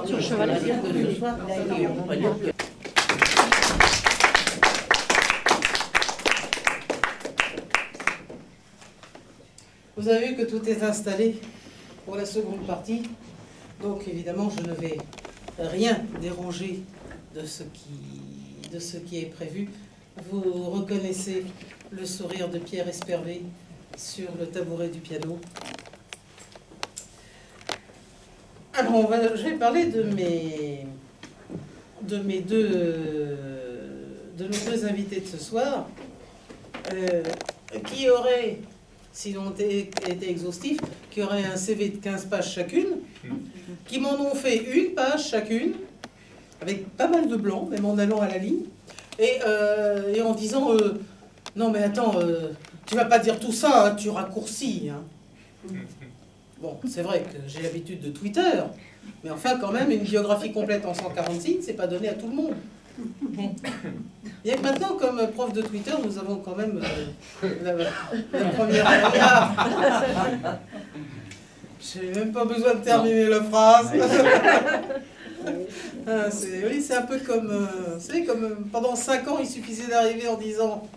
sur le cheval. Vous avez vu que tout est installé pour la seconde partie. Donc évidemment, je ne vais rien déranger de ce qui est prévu. Vous reconnaissez le sourire de Pierre Espervé sur le tabouret du piano. Alors, je vais parler de mes deux invités de ce soir, qui auraient, si l'on était exhaustif, qui auraient un CV de 15 pages chacune, qui m'en ont fait une page chacune, avec pas mal de blanc, même en allant à la ligne, et en disant non mais attends, tu vas pas dire tout ça, hein, tu raccourcis. Hein. Bon, c'est vrai que j'ai l'habitude de Twitter, mais enfin quand même, une biographie complète en 140 signes, c'est pas donné à tout le monde. Bien que maintenant, comme prof de Twitter, nous avons quand même la première... Je n'ai même pas besoin de terminer la phrase. Oui, c'est un peu comme... vous savez, comme pendant 5 ans, il suffisait d'arriver en disant...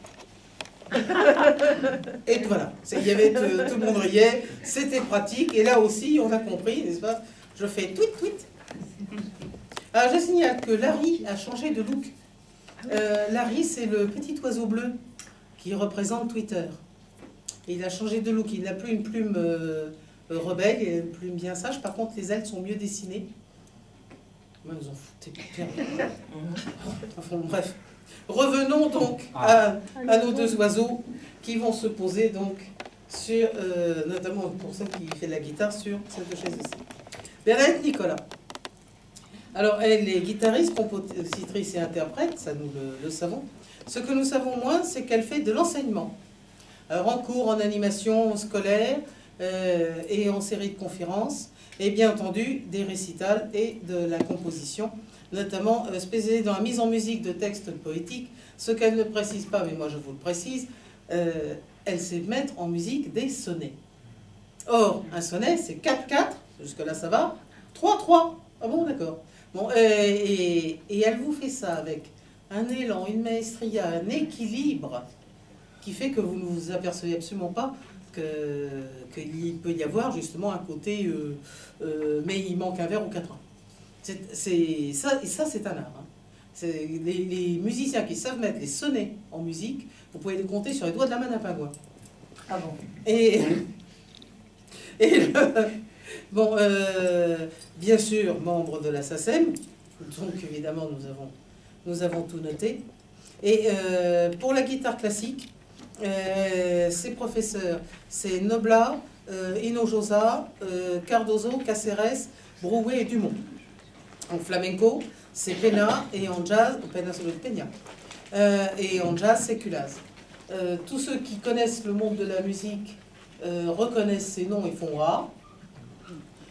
Et voilà, il y avait tout le monde riait, c'était pratique, et là aussi, on a compris, n'est-ce pas? Je fais tweet, tweet. Alors, je signale que Larry a changé de look. Larry, c'est le petit oiseau bleu qui représente Twitter. Et il a changé de look. Il n'a plus une plume rebelle, il a une plume bien sage. Par contre, les ailes sont mieux dessinées. Moi, ils en foutaient. Enfin, bref. Revenons donc à nos deux oiseaux qui vont se poser donc sur, notamment pour celle qui fait de la guitare, sur cette chaise ici. Bernadette Nicolas. Alors, elle est guitariste, compositrice et interprète, ça nous le savons. Ce que nous savons moins, c'est qu'elle fait de l'enseignement. Alors, en cours, en animation scolaire et en série de conférences, et bien entendu, des récitals et de la composition, notamment spécialisée dans la mise en musique de textes poétiques. Ce qu'elle ne précise pas, mais moi je vous le précise, elle sait mettre en musique des sonnets. Or, un sonnet, c'est 4-4, jusque-là ça va, 3-3. Ah bon, d'accord. Bon, et elle vous fait ça avec un élan, une maestria, un équilibre qui fait que vous ne vous apercevez absolument pas qu'il peut y avoir justement un côté, mais il manque un vers ou 4 ans. Et ça, c'est un art. Hein. Les musiciens qui savent mettre les sonnets en musique, vous pouvez les compter sur les doigts de la main d'un pingouin. Ah bon. Bon, bien sûr, membre de la SACEM, donc évidemment nous avons tout noté. Et pour la guitare classique, ses professeurs, c'est Noblat, Hinojosa, Cardozo, Caceres, Brouet et Dumont. En flamenco, c'est Pena, et en jazz, Pena solo de Peña, et en jazz, c'est Culaz. Tous ceux qui connaissent le monde de la musique reconnaissent ces noms et font A.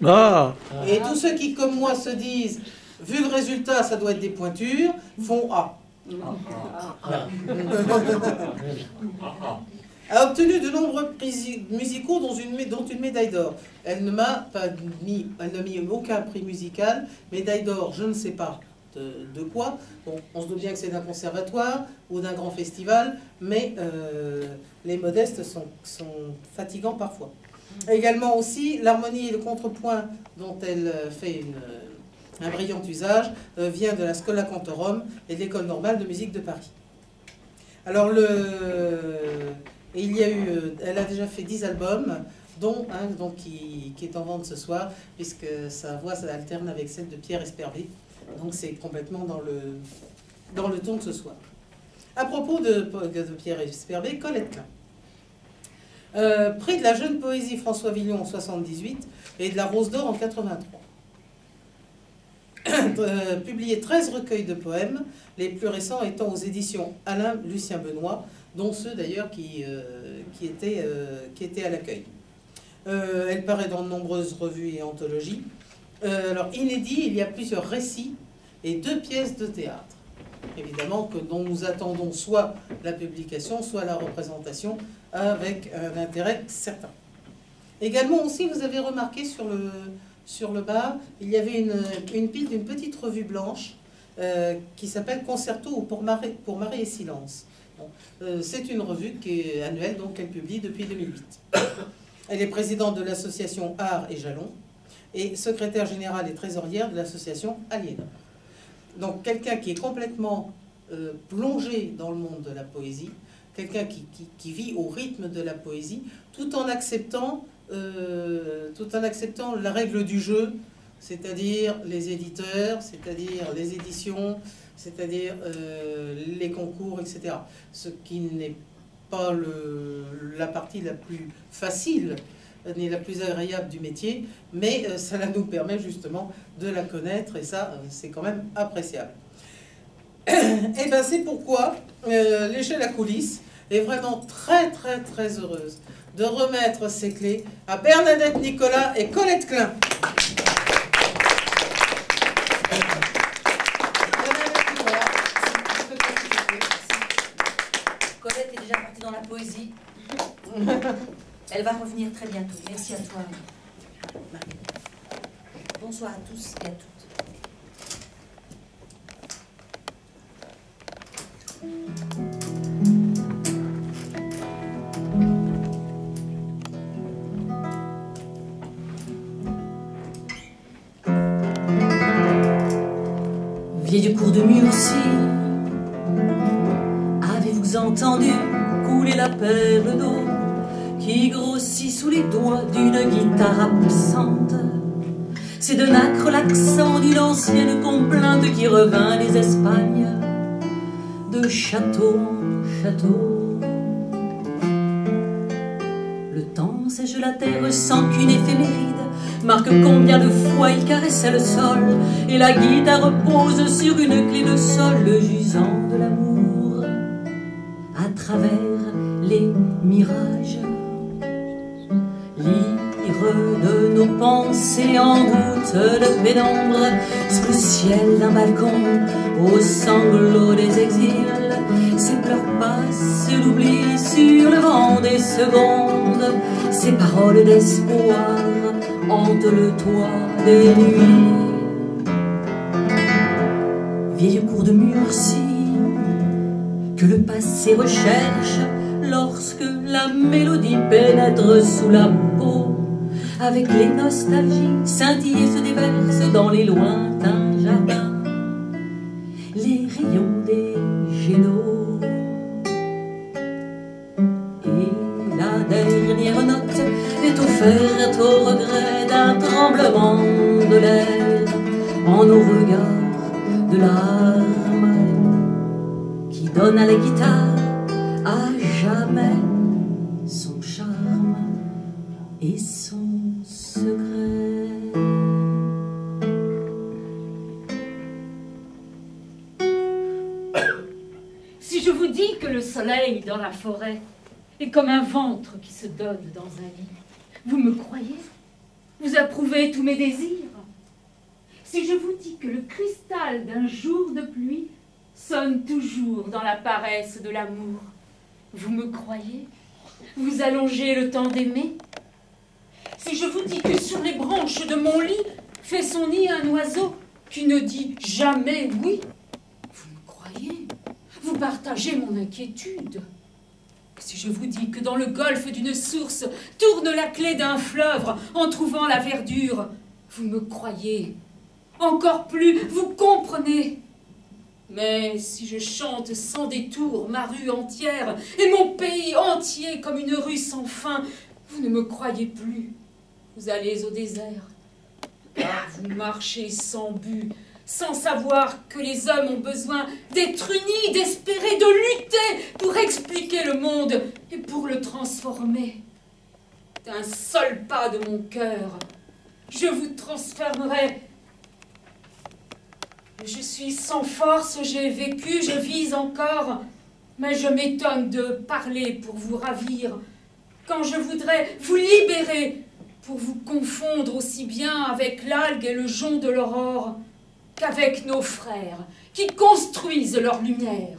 Ah. Et tous ceux qui, comme moi, se disent, vu le résultat, ça doit être des pointures, font A. A obtenu de nombreux prix musicaux, dont une médaille d'or. Elle ne m'a mis aucun prix musical. Médaille d'or, je ne sais pas de quoi. Bon, on se doute bien que c'est d'un conservatoire ou d'un grand festival, mais les modestes sont fatigants parfois. Également aussi, l'harmonie et le contrepoint dont elle fait un brillant usage vient de la Schola Cantorum et de l'École normale de musique de Paris. Alors, elle a déjà fait 10 albums, dont un donc, qui est en vente ce soir, puisque sa voix alterne avec celle de Pierre Espervé. Donc c'est complètement dans le ton de ce soir. À propos de Pierre Espervé, Colette Klein. Prix de la jeune poésie François Villon en 78 et de la Rose d'Or en 83. Publié 13 recueils de poèmes, les plus récents étant aux éditions Alain Lucien Benoît, dont ceux d'ailleurs qui étaient à l'accueil. Elle paraît dans de nombreuses revues et anthologies. Alors, inédit, il y a plusieurs récits et 2 pièces de théâtre. Évidemment, dont nous attendons soit la publication, soit la représentation, avec un intérêt certain. Également aussi, vous avez remarqué sur le bas, il y avait une pile d'une petite revue blanche qui s'appelle Concerto pour marée et silence. C'est une revue qui est annuelle, donc qu'elle publie depuis 2008. Elle est présidente de l'association Art et Jalons et secrétaire générale et trésorière de l'association Aliénor. Donc quelqu'un qui est complètement plongé dans le monde de la poésie, quelqu'un qui vit au rythme de la poésie, tout en acceptant la règle du jeu, c'est-à-dire les éditeurs, c'est-à-dire les éditions, c'est-à-dire les concours, etc. Ce qui n'est pas la partie la plus facile ni la plus agréable du métier, mais cela nous permet justement de la connaître, et ça, c'est quand même appréciable. Et bien c'est pourquoi l'échelle à coulisses est vraiment très très très heureuse de remettre ses clés à Bernadette Nicolas et Colette Klein. Colette est déjà partie dans la poésie. Elle va revenir très bientôt. Merci à toi. Bonsoir à tous et à toutes. Vieille cour de Murcie, avez-vous entendu couler la perle d'eau qui grossit sous les doigts d'une guitare absente? C'est de nacre l'accent d'une ancienne complainte qui revint des Espagnes, de château en château. Le temps sèche la terre sans qu'une éphéméride marque combien de fois il caressait le sol, et la guitare pose sur une clé de sol le jusant de l'amour à travers les mirages. Lire de nos pensées en gouttes de pénombre sous le ciel d'un balcon, aux sanglots des exils, ces pleurs passent l'oubli sur le vent des secondes, ces paroles d'espoir hantent le toit des nuits. Vieille cour de Murcie que le passé recherche lorsque la mélodie pénètre sous la peau. Avec les nostalgies scintillées se déversent dans les lointains jardins les rayons des génots. Et la dernière note est offerte au regret d'un tremblement de l'air en nos regards de larmes qui donne à la guitare à jamais son charme et son secret. Si je vous dis que le soleil dans la forêt est comme un ventre qui se donne dans un lit, vous me croyez? Vous approuvez tous mes désirs? Si je vous dis que le cristal d'un jour de pluie sonne toujours dans la paresse de l'amour, vous me croyez? Vous allongez le temps d'aimer? Si je vous dis que sur les branches de mon lit fait son nid un oiseau qui ne dit jamais oui, vous me croyez? Vous partagez mon inquiétude. Si je vous dis que dans le golfe d'une source tourne la clé d'un fleuve en trouvant la verdure, vous me croyez? Encore plus, vous comprenez? Mais si je chante sans détour ma rue entière et mon pays entier comme une rue sans fin, vous ne me croyez plus. Vous allez au désert. Vous marchez sans but, sans savoir que les hommes ont besoin d'être unis, d'espérer, de lutter pour expliquer le monde et pour le transformer. D'un seul pas de mon cœur, je vous transformerai. Je suis sans force, j'ai vécu, je vis encore, mais je m'étonne de parler pour vous ravir, quand je voudrais vous libérer pour vous confondre aussi bien avec l'algue et le jonc de l'aurore qu'avec nos frères qui construisent leur lumière.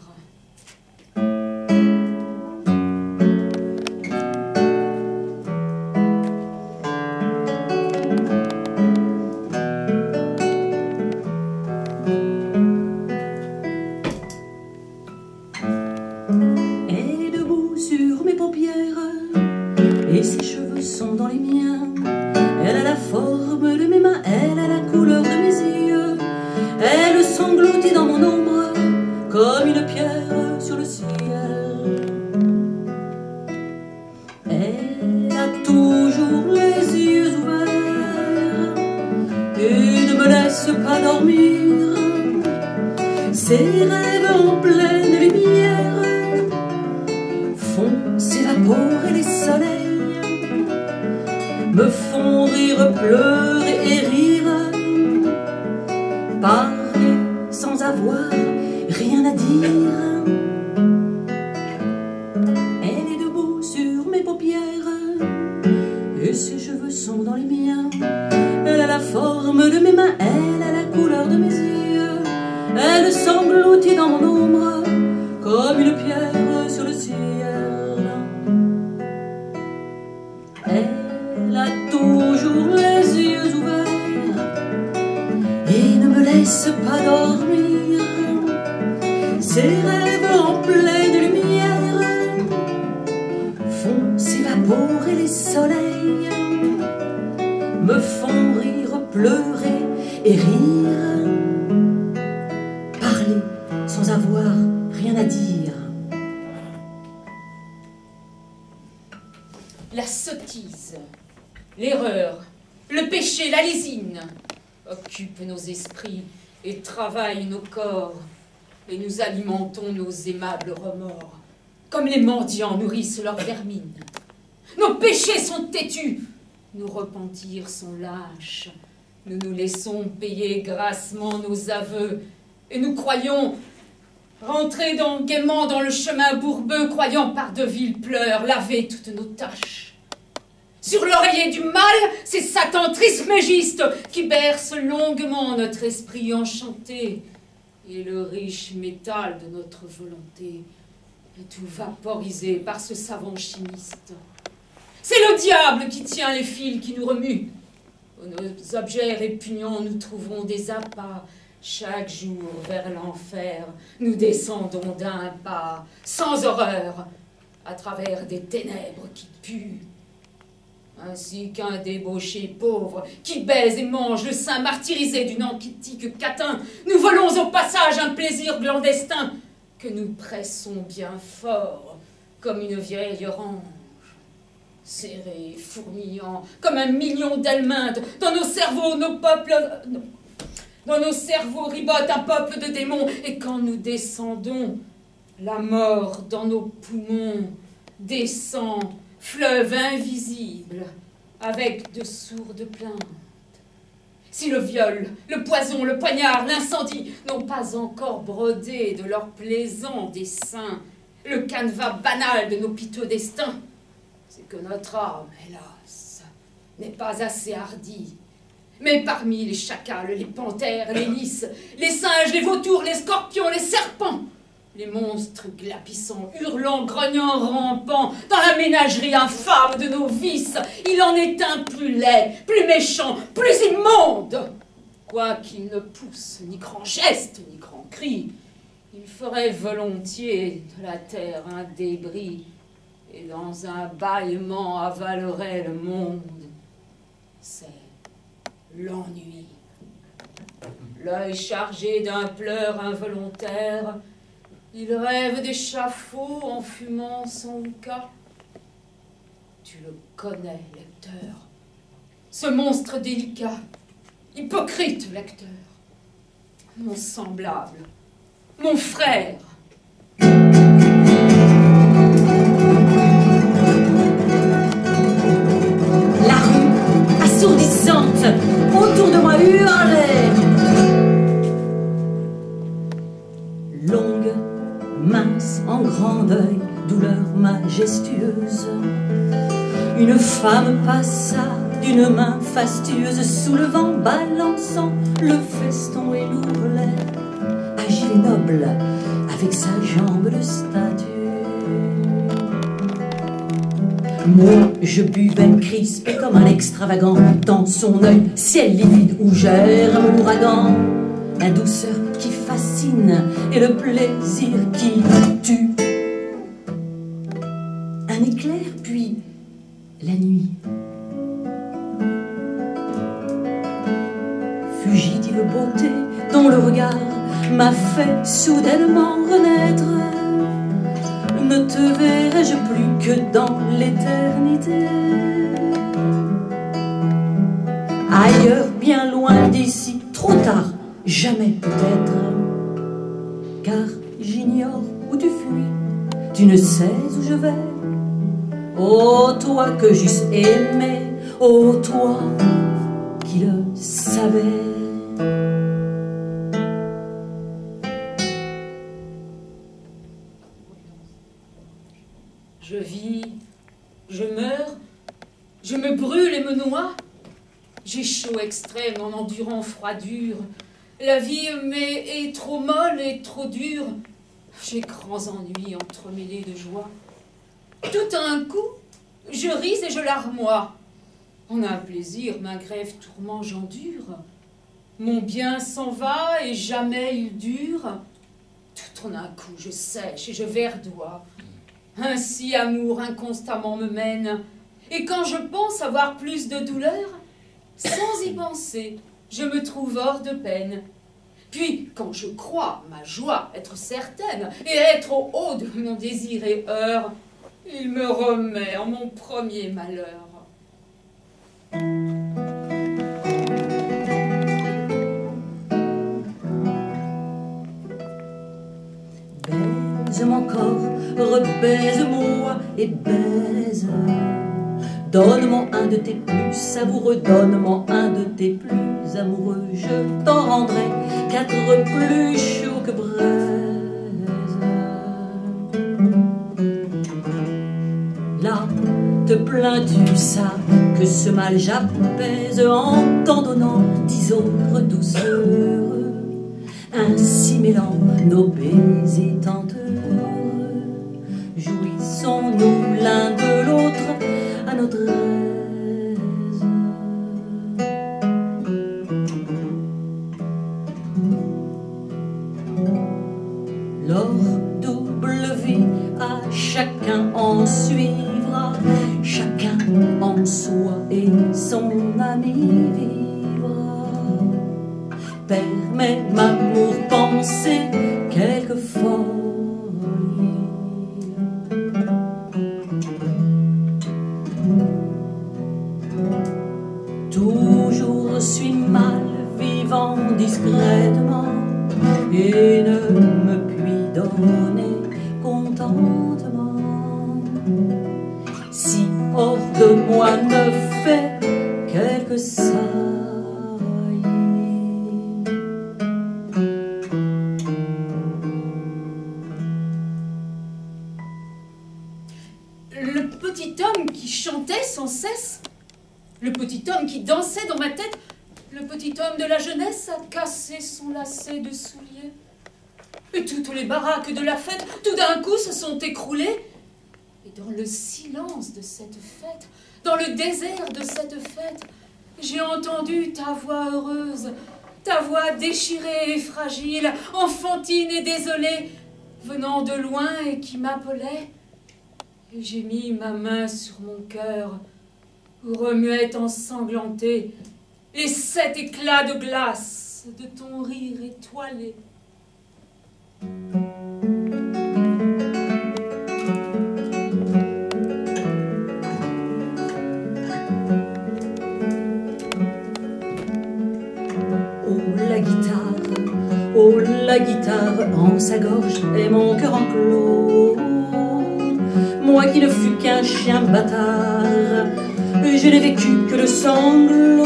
et ne me laisse pas dormir. Ces rêves en pleine lumière font s'évaporer les soleils, me font rire, pleurer et rire, parler sans avoir rien à dire. Elle est debout sur mes paupières et ses cheveux sont dans les miens. Elle a la forme de mes mains, elle a la couleur de mes yeux. Elle s'engloutit dans mon ombre comme une pierre sur le ciel. Elle a toujours les yeux ouverts et ne me laisse pas dormir. Ses rêves en pleine lumière font s'évaporer les soleils, me font rire, pleurer et rire, parler sans avoir rien à dire. La sottise, l'erreur, le péché, la lésine occupent nos esprits et travaillent nos corps, et nous alimentons nos aimables remords, comme les mendiants nourrissent leur vermine. Nos péchés sont têtus, nos repentirs sont lâches, nous nous laissons payer grassement nos aveux, et nous croyons rentrer gaiement dans le chemin bourbeux, croyant par de vils pleurs laver toutes nos tâches. Sur l'oreiller du mal, c'est Satan trismégiste qui berce longuement notre esprit enchanté, et le riche métal de notre volonté est tout vaporisé par ce savant chimiste. C'est le diable qui tient les fils qui nous remuent. Nos objets répugnants, nous trouvons des appâts. Chaque jour vers l'enfer, nous descendons d'un pas, sans horreur, à travers des ténèbres qui puent. Ainsi qu'un débauché pauvre qui baise et mange le sein martyrisé d'une anquitique catin, nous volons au passage un plaisir clandestin que nous pressons bien fort comme une vieille orange. Serré, fourmillant, comme un million d'almindes, dans nos cerveaux, dans nos cerveaux ribote un peuple de démons, et quand nous descendons, la mort dans nos poumons descend, fleuve invisible, avec de sourdes plaintes. Si le viol, le poison, le poignard, l'incendie n'ont pas encore brodé de leurs plaisants dessins le canevas banal de nos piteux destins, c'est que notre âme, hélas, n'est pas assez hardie. Mais parmi les chacals, les panthères, les lys, les singes, les vautours, les scorpions, les serpents, les monstres glapissants, hurlant, grognant, rampant, dans la ménagerie infâme de nos vices, il en est un plus laid, plus méchant, plus immonde. Quoiqu'il ne pousse ni grand geste, ni grand cri, il ferait volontiers de la terre un débris, et dans un bâillement avalerait le monde. C'est l'ennui. L'œil chargé d'un pleur involontaire, il rêve d'échafaud en fumant son cas. Tu le connais, lecteur, ce monstre délicat, hypocrite lecteur, mon semblable, mon frère. La rue, assourdissante, autour de moi hurlait. Longue, mince, en grand deuil, douleur majestueuse, une femme passa d'une main fastueuse, soulevant, balançant le feston et l'ourlet, agile et noble, avec sa jambe de statue. Moi, je buvais crispé comme un extravagant, dans son œil, ciel livide où germe l'ouragan, la douceur qui fascine et le plaisir qui tue. Un éclair, puis la nuit. Fugitive beauté dont le regard m'a fait soudainement renaître. Ne te verrai-je plus que dans l'éternité? Ailleurs bien loin d'ici, trop tard, jamais peut-être, car j'ignore où tu fuis, tu ne sais où je vais. Oh toi que j'eusse aimé, oh toi qui le savais. Je vis, je meurs, je me brûle et me noie. J'ai chaud extrême en endurant froid dur. La vie est trop molle et trop dure. J'ai grands ennuis entremêlés de joie. Tout à un coup, je ris et je larmoie. En un plaisir, ma grève tourment j'endure. Mon bien s'en va et jamais il dure. Tout en un coup, je sèche et je verdois. Ainsi, amour inconstamment me mène. Et quand je pense avoir plus de douleur, sans y penser, je me trouve hors de peine. Puis, quand je crois ma joie être certaine et être au haut de mon désir et heure, il me remet en mon premier malheur. Baise mon corps, rebaise-moi et baise. Donne-moi un de tes plus savoureux, donne-moi un de tes plus amoureux. Je t'en rendrai 4 plus chauds que braise. Là, te plains-tu ça, que ce mal j'apaise en t'en donnant 10 autres douceurs. Ainsi mêlant nos baisers tenteurs, jouissons-nous l'un de l'autre à notre aise. Leur double vie à chacun en suivra, chacun en soi et son ami vivra. Permets m'amour penser quelque folie. Toujours suis mal vivant discrètement et ne me puis donner contentement. Si hors de moi ne fait quelque saillie. Le petit homme qui chantait sans cesse, le petit homme qui dansait dans ma tête, le petit homme de la jeunesse a cassé son lacet de souliers. Et toutes les baraques de la fête, tout d'un coup, se sont écroulées. Et dans le silence de cette fête, dans le désert de cette fête, j'ai entendu ta voix heureuse, ta voix déchirée et fragile, enfantine et désolée, venant de loin et qui m'appelait. Et j'ai mis ma main sur mon cœur, où remuait ensanglanté les 7 éclats de glace de ton rire étoilé. Oh la guitare en sa gorge et mon cœur enclos. Moi qui ne fus qu'un chien bâtard, je n'ai vécu que le sanglot.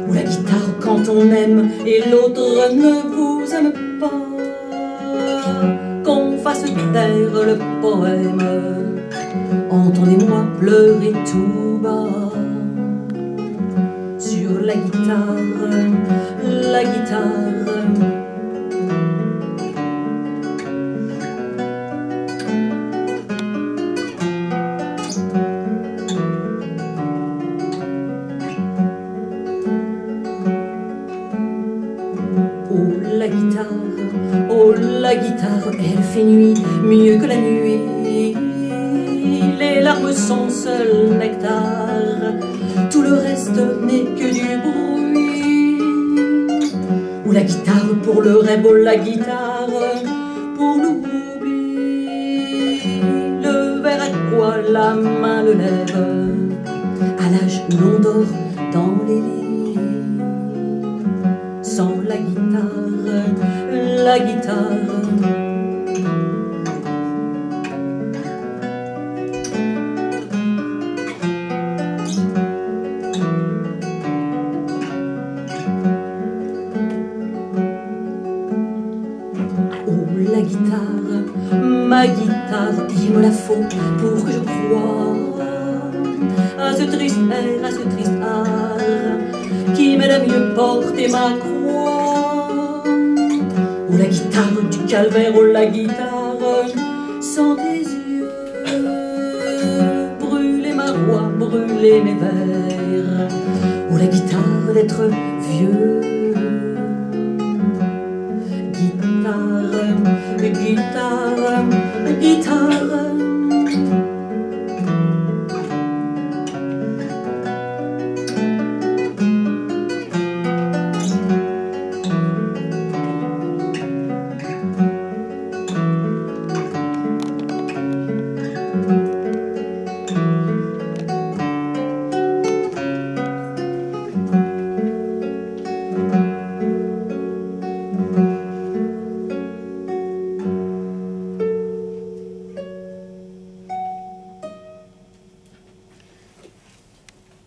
Ou la guitare quand on aime et l'autre ne vous aime pas, qu'on fasse taire le poème, entendez-moi pleurer tout bas. Sur la guitare, la guitare. Oh la guitare, elle fait nuit, mieux que la nuit. Les larmes sont seul nectar, tout le reste n'est que du bruit. Ou la guitare pour le rêve, oh la guitare pour l'oubli. Le verre à quoi la main le lève, à l'âge où l'on dort dans les lits. Sans la guitare, la guitare. La guitare, ma guitare, il me la faut pour que je croie à ce triste air, à ce triste art qui m'aide à mieux porter ma croix. Oh la guitare du calvaire, oh la guitare sans tes yeux, brûler ma voix, brûler mes vers. Oh la guitare d'être vieux. Guitare, guitare.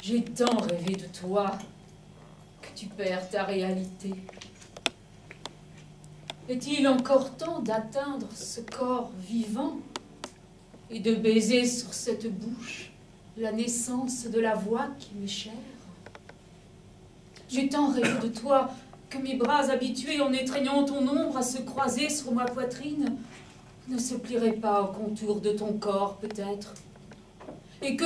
J'ai tant rêvé de toi que tu perds ta réalité. Est-il encore temps d'atteindre ce corps vivant et de baiser sur cette bouche la naissance de la voix qui m'est chère? J'ai tant rêvé de toi que mes bras habitués en étreignant ton ombre à se croiser sur ma poitrine ne se plieraient pas au contour de ton corps peut-être, et que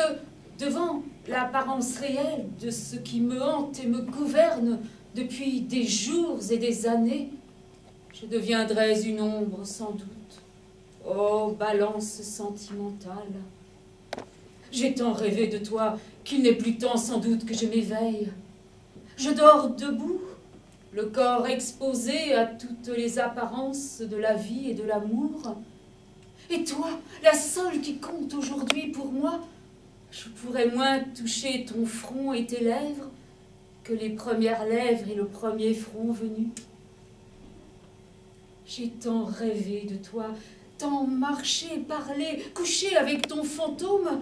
devant l'apparence réelle de ce qui me hante et me gouverne depuis des jours et des années, je deviendrais une ombre sans doute. Oh, balance sentimentale! J'ai tant rêvé de toi qu'il n'est plus temps sans doute que je m'éveille. Je dors debout, le corps exposé à toutes les apparences de la vie et de l'amour. Et toi, la seule qui compte aujourd'hui pour moi, je pourrais moins toucher ton front et tes lèvres que les premières lèvres et le premier front venu. J'ai tant rêvé de toi, tant marché, parlé, couché avec ton fantôme,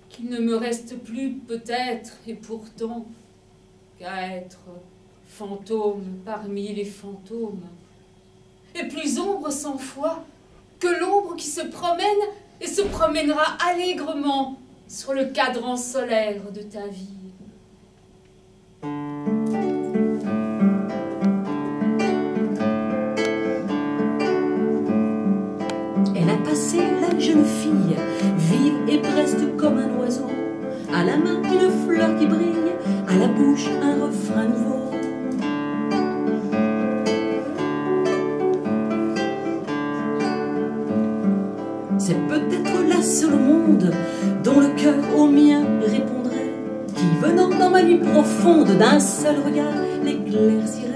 qu'il ne me reste plus peut-être, et pourtant, qu'à être fantôme parmi les fantômes. Et plus ombre 100 fois que l'ombre qui se promène et se promènera allègrement sur le cadran solaire de ta vie. Elle a passé la jeune fille, vive et preste comme un oiseau, à la main une fleur qui brille, à la bouche un refrain nouveau. C'est peut-être la seule au monde dont le cœur au mien répondrait, qui venant dans ma nuit profonde d'un seul regard l'éclaircirait.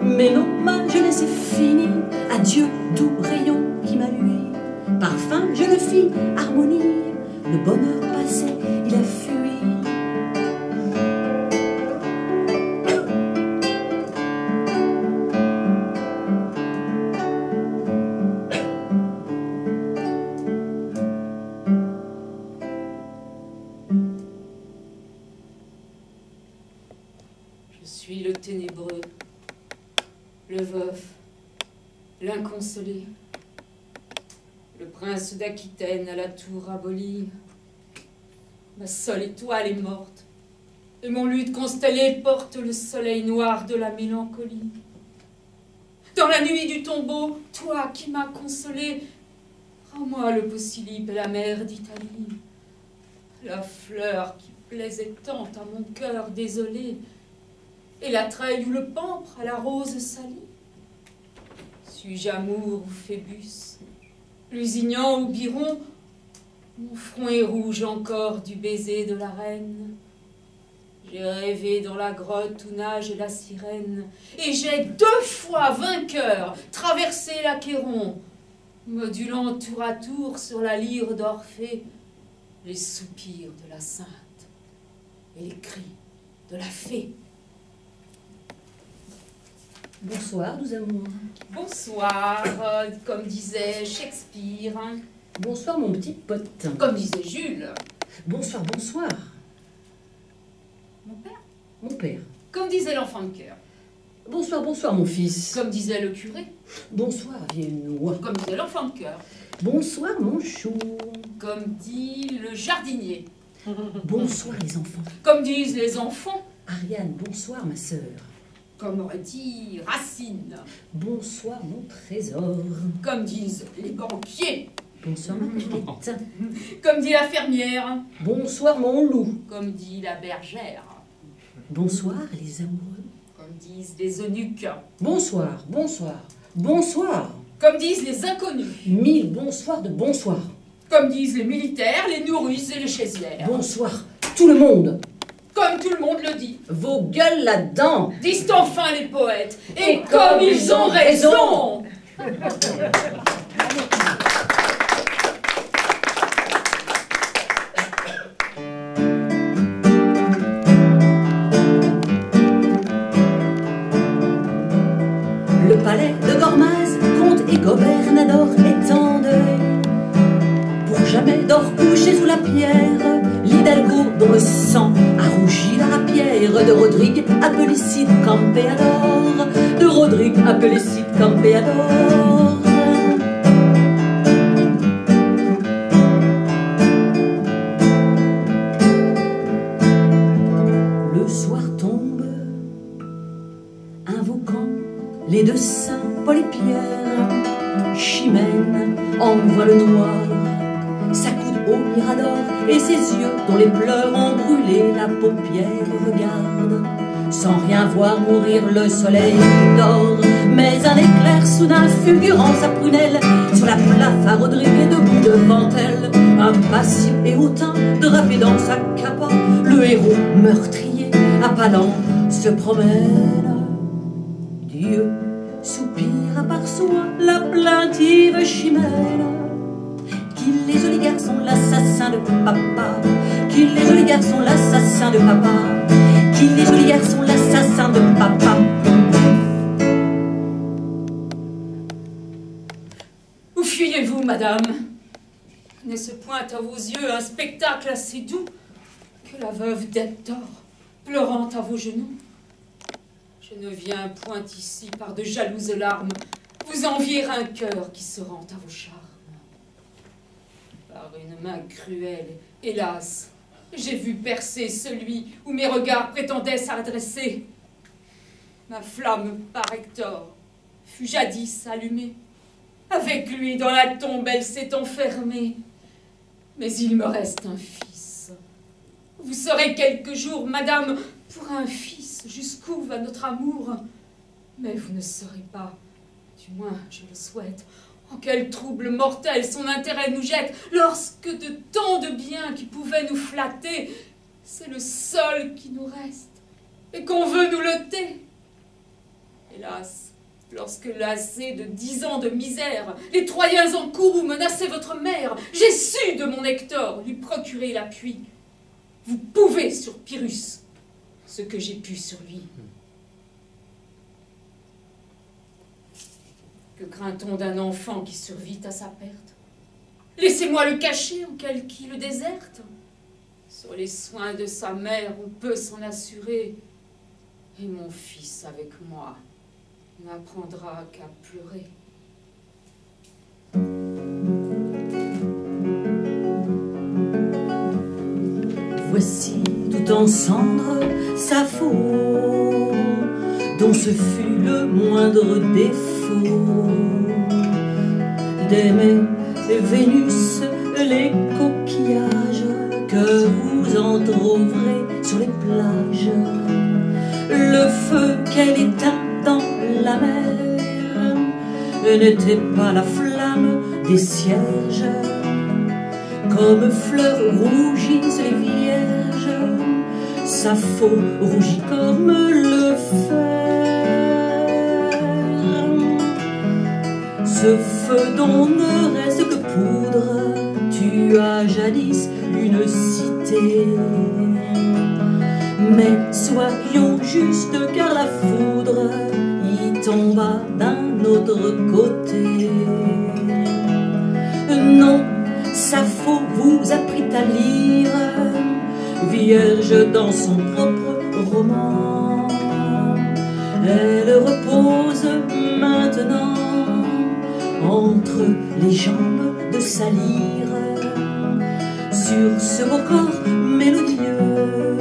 Mais non, ma jeunesse est finie, adieu doux rayon qui m'a lué. Parfum, jeune fille, harmonie, le bonheur passé, il a fui. Je suis le ténébreux, le veuf, l'inconsolé, le prince d'Aquitaine à la tour abolie. Ma seule étoile est morte, et mon luth constellé porte le soleil noir de la mélancolie. Dans la nuit du tombeau, toi qui m'as consolé, rends-moi le Posillipe et la mer d'Italie, la fleur qui plaisait tant à mon cœur désolé, et la treille ou le pampre à la rose salie. Suis-je amour ou Phébus, Lusignan ou Biron, mon front est rouge encore du baiser de la reine. J'ai rêvé dans la grotte où nage la sirène, et j'ai 2 fois vainqueur traversé l'Achéron, modulant tour à tour sur la lyre d'Orphée les soupirs de la sainte et les cris de la fée. Bonsoir, doux amours. Bonsoir, comme disait Shakespeare. Bonsoir, mon petit pote. Comme disait Jules. Bonsoir, bonsoir. Mon père. Mon père. Comme disait l'enfant de cœur. Bonsoir, bonsoir, mon fils. Comme disait le curé. Bonsoir, Viennois. Comme disait l'enfant de cœur. Bonsoir, mon chou. Comme dit le jardinier. Bonsoir, les enfants. Comme disent les enfants. Ariane, bonsoir, ma sœur. Comme aurait dit Racine. Bonsoir, mon trésor. Comme disent les banquiers. Bonsoir, ma petite. Comme dit la fermière. Bonsoir, mon loup. Comme dit la bergère. Bonsoir, les amoureux. Comme disent les eunuques. Bonsoir, bonsoir, bonsoir. Comme disent les inconnus. 1000 bonsoirs de bonsoir. Comme disent les militaires, les nourrices et les chaisières. Bonsoir, tout le monde. Comme tout le monde le dit. Vos gueules là-dedans. Disent enfin les poètes. Et comme ils ont raison. Le palais de Gormaz, comte et gobernador étant de pour jamais dort couché sous la pierre, l'hidalgo dont le sang a rougi la rapière de Rodrigue Apellicide Campeador, de Rodrigue Apellicide Campeador. Le soir tombe, invoquant les deux saints Paul et Pierre, Chimène envoie le noir, s'accoude au mirador, et ses yeux dont les pleurs ont brûlé la paupière regardent, sans rien voir mourir le soleil d'or. Mais un éclair soudain fulgurant sa prunelle, sur la plaffe à Rodrigue et debout devant elle, impassible et hautain, drapé dans sa capa, le héros meurtrier à pas lents se promène. Dieu soupire à part soi la plaintive Chimène. Qu'il est joli garçon, l'assassin de papa. Qu'il est joli garçon, l'assassin de papa. Qu'il est joli garçon, l'assassin de papa. Où fuyez-vous, madame? N'est-ce point à vos yeux un spectacle assez doux que la veuve d'Hector, pleurant à vos genoux? Je ne viens point ici par de jalouses larmes vous envier un cœur qui se rend à vos charmes. Par une main cruelle, hélas, j'ai vu percer celui où mes regards prétendaient s'adresser. Ma flamme par Hector fut jadis allumée. Avec lui dans la tombe elle s'est enfermée. Mais il me reste un fils. Vous saurez quelque jour, madame, pour un fils, jusqu'où va notre amour. Mais vous ne saurez pas, du moins je le souhaite, en quel trouble mortel son intérêt nous jette, lorsque de tant de biens qui pouvaient nous flatter, c'est le seul qui nous reste, et qu'on veut nous l'ôter. Hélas, lorsque lassés de 10 ans de misère, les Troyens en courroux menaçaient votre mère, j'ai su de mon Hector lui procurer l'appui. Vous pouvez sur Pyrrhus ce que j'ai pu sur lui. Que craint-on d'un enfant qui survit à sa perte? Laissez-moi le cacher en quelque île déserte. Sur les soins de sa mère, on peut s'en assurer. Et mon fils avec moi n'apprendra qu'à pleurer. Voici tout en cendres Sappho, dont ce fut le moindre défaut d'aimer Vénus, les coquillages que vous en trouverez sur les plages, le feu qu'elle éteint dans la mer n'était pas la flamme des cierges, comme fleurs rougissent les vierges, Sappho rougit comme le fer. ce feu dont ne reste que poudre, tua jadis une cité. Mais soyons justes car la foudre y tomba d'un autre côté. Non, Sappho vous a pris à lire, vierge dans son propre roman. Elle repose maintenant entre les jambes de sa lyre, sur ce beau corps mélodieux.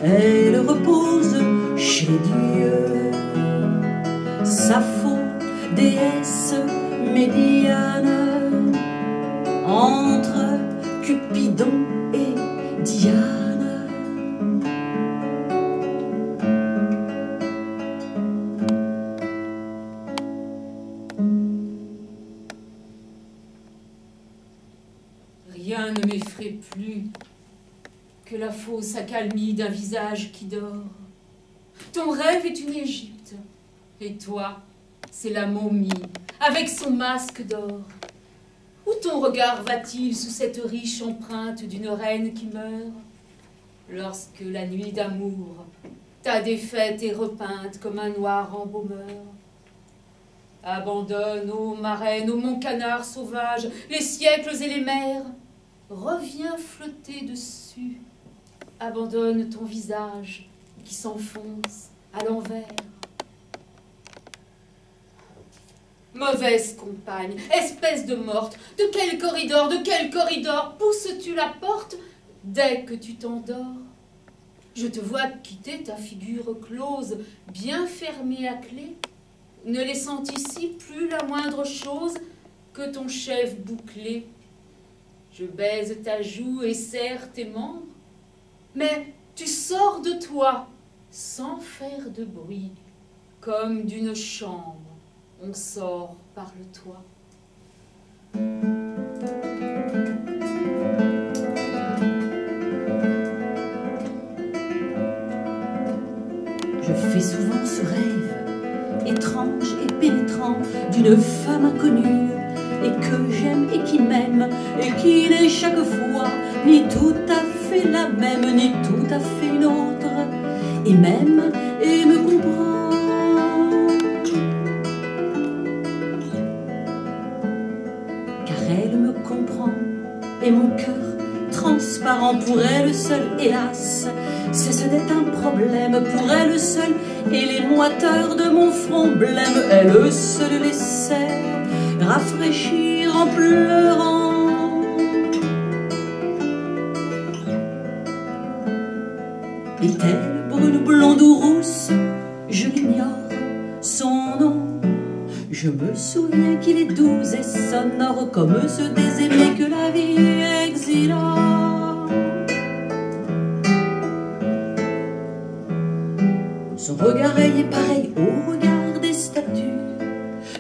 Elle repose chez les dieux. Sappho, déesse médiane, entre Cupidon et Diane. Rien ne m'effraie plus que la fausse accalmie d'un visage qui dort. Ton rêve est une Égypte, et toi, c'est la momie, avec son masque d'or. Où ton regard va-t-il sous cette riche empreinte d'une reine qui meurt, lorsque la nuit d'amour t'a défaite et repeinte comme un noir embaumeur? Abandonne, ô marraine, ô mon canard sauvage, les siècles et les mers. Reviens flotter dessus. Abandonne ton visage qui s'enfonce à l'envers. Mauvaise compagne, espèce de morte, de quel corridor pousses-tu la porte dès que tu t'endors? Je te vois quitter ta figure close, bien fermée à clé, ne laissant ici plus la moindre chose que ton chef bouclé. Je baise ta joue et serre tes membres, mais tu sors de toi sans faire de bruit, comme d'une chambre on sort par le toit. Je fais souvent ce rêve étrange et pénétrant d'une femme inconnue, et que j'aime et qui m'aime, et qui n'est chaque fois ni tout à fait la même, ni tout à fait une autre, et m'aime et me comprend. Car elle me comprend, et mon cœur transparent pour elle seule, hélas, cesse d'être un problème pour elle seule, et les moiteurs de mon front blême, elle seule les sait rafraîchir en pleurant. Est-elle brune, blonde ou rousse? Je l'ignore, son nom. Je me souviens qu'il est doux et sonore, comme ceux des aimés que la vie exila. Son regard est pareil au regard des statues,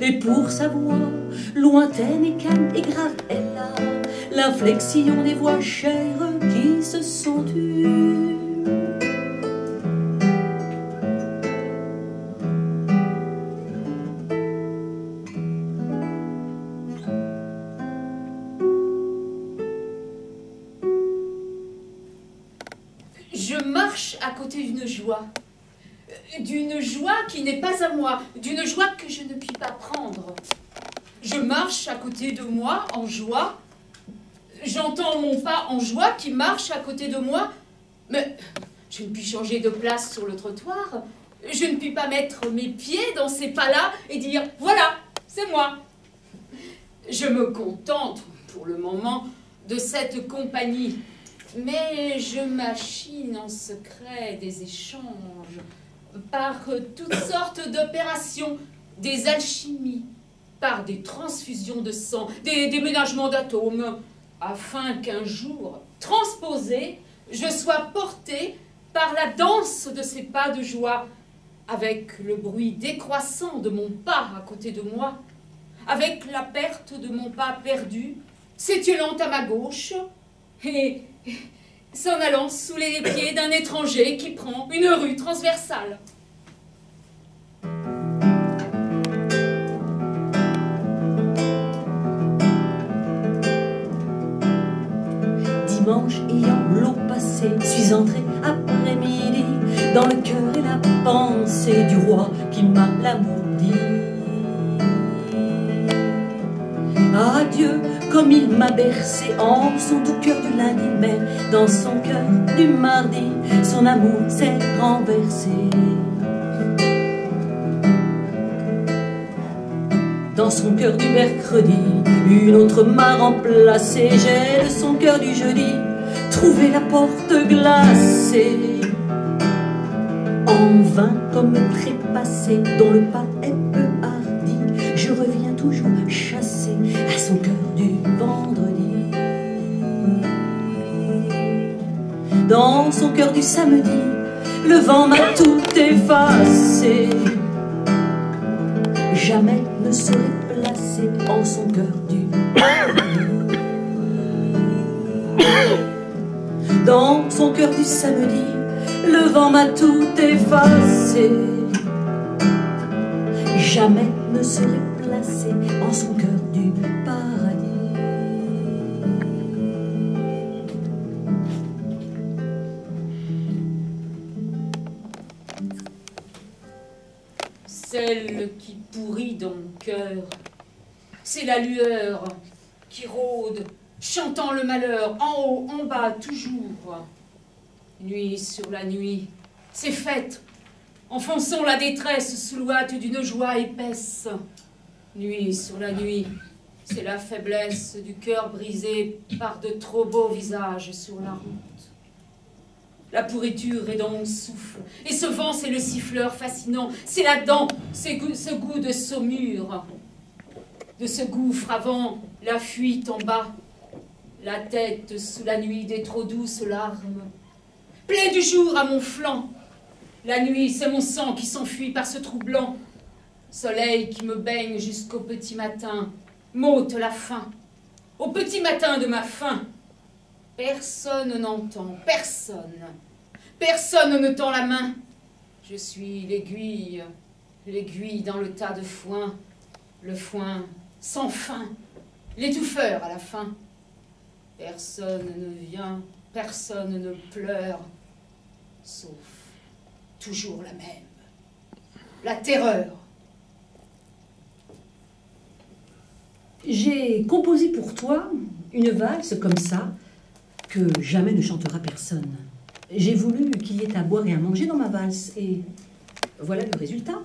et pour sa voix lointaine et calme et grave, elle a l'inflexion des voix chères qui se sont tues. Je marche à côté d'une joie qui n'est pas à moi, d'une joie que je ne puis pas prendre. Je marche à côté de moi en joie, j'entends mon pas en joie qui marche à côté de moi, mais je ne puis changer de place sur le trottoir, je ne puis pas mettre mes pieds dans ces pas-là et dire « voilà, c'est moi ». Je me contente, pour le moment, de cette compagnie, mais je machine en secret des échanges, par toutes sortes d'opérations, des alchimies, par des transfusions de sang, des déménagements d'atomes, afin qu'un jour, transposé, je sois porté par la danse de ces pas de joie, avec le bruit décroissant de mon pas à côté de moi, avec la perte de mon pas perdu, s'étiolant à ma gauche, et s'en allant sous les pieds d'un étranger qui prend une rue transversale. dimanche ayant l'eau passée, suis entré après-midi dans le cœur et la pensée du roi qui m'a l'amour dit. Adieu, comme il m'a bercé en son doux cœur du lundi, mais dans son cœur du mardi, son amour s'est renversé. Dans son cœur du mercredi, une autre m'a remplacé. J'ai de son cœur du jeudi trouvé la porte glacée. En vain comme trépassé, dont le pas est peu hardi, je reviens toujours chassé à son cœur du vendredi. Dans son cœur du samedi, le vent m'a tout effacé. Jamais ne serait placé en son cœur du dans son cœur du samedi, le vent m'a tout effacé. Jamais ne serait placé en son cœur du paradis. Celle qui pourrit dans mon cœur, c'est la lueur qui rôde, chantant le malheur, en haut, en bas, toujours. Nuit sur la nuit, c'est fête, enfonçons la détresse sous l'ouate d'une joie épaisse. Nuit sur la nuit, c'est la faiblesse du cœur brisé par de trop beaux visages sur la route. La pourriture est dans mon souffle, et ce vent c'est le siffleur fascinant, c'est la dent, ce goût de saumure. De ce gouffre avant la fuite en bas, la tête sous la nuit des trop douces larmes. Plaie du jour à mon flanc, la nuit c'est mon sang qui s'enfuit par ce trou blanc. Soleil qui me baigne jusqu'au petit matin, m'ôte la faim. Au petit matin de ma faim, personne n'entend, personne. Personne ne tend la main. Je suis l'aiguille, l'aiguille dans le tas de foin, le foin sans fin, l'étouffeur à la fin. Personne ne vient, personne ne pleure, sauf toujours la même, la terreur. J'ai composé pour toi une valse comme ça, que jamais ne chantera personne. J'ai voulu qu'il y ait à boire et à manger dans ma valse, et voilà le résultat.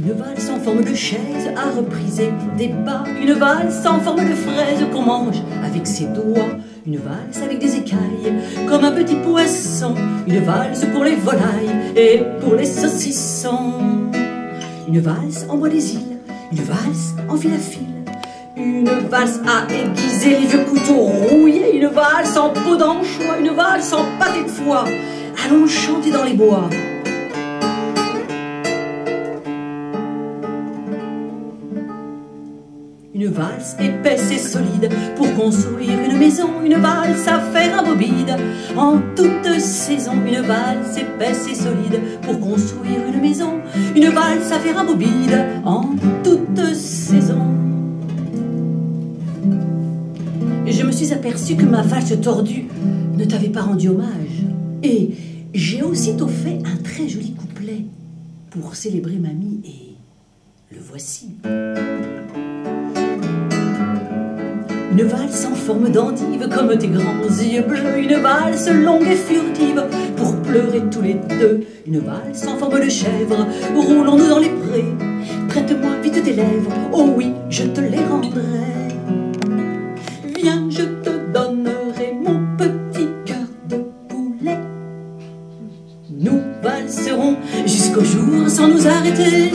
Une valse en forme de chaise à repriser des bas, une valse en forme de fraise qu'on mange avec ses doigts, une valse avec des écailles comme un petit poisson, une valse pour les volailles et pour les saucissons, une valse en bois des îles, une valse en fil à fil, une valse à aiguiser les vieux couteaux rouillés, une valse en peau d'anchois, une valse en pâté de foie. Allons chanter dans les bois. Une valse épaisse et solide pour construire une maison, une valse à faire un bobide en toute saison, une valse épaisse et solide pour construire une maison, une valse à faire un bobide en toute saison. Et je me suis aperçue que ma valse tordue ne t'avait pas rendu hommage, et j'ai aussitôt fait un très joli couplet pour célébrer mamie, et le voici. Une valse en forme d'endive comme tes grands yeux bleus, une valse longue et furtive pour pleurer tous les deux, une valse en forme de chèvre, roulons-nous dans les prés, prête-moi vite tes lèvres, oh oui, je te les rendrai. Viens, je te donnerai mon petit cœur de poulet. Nous valserons jusqu'au jour sans nous arrêter.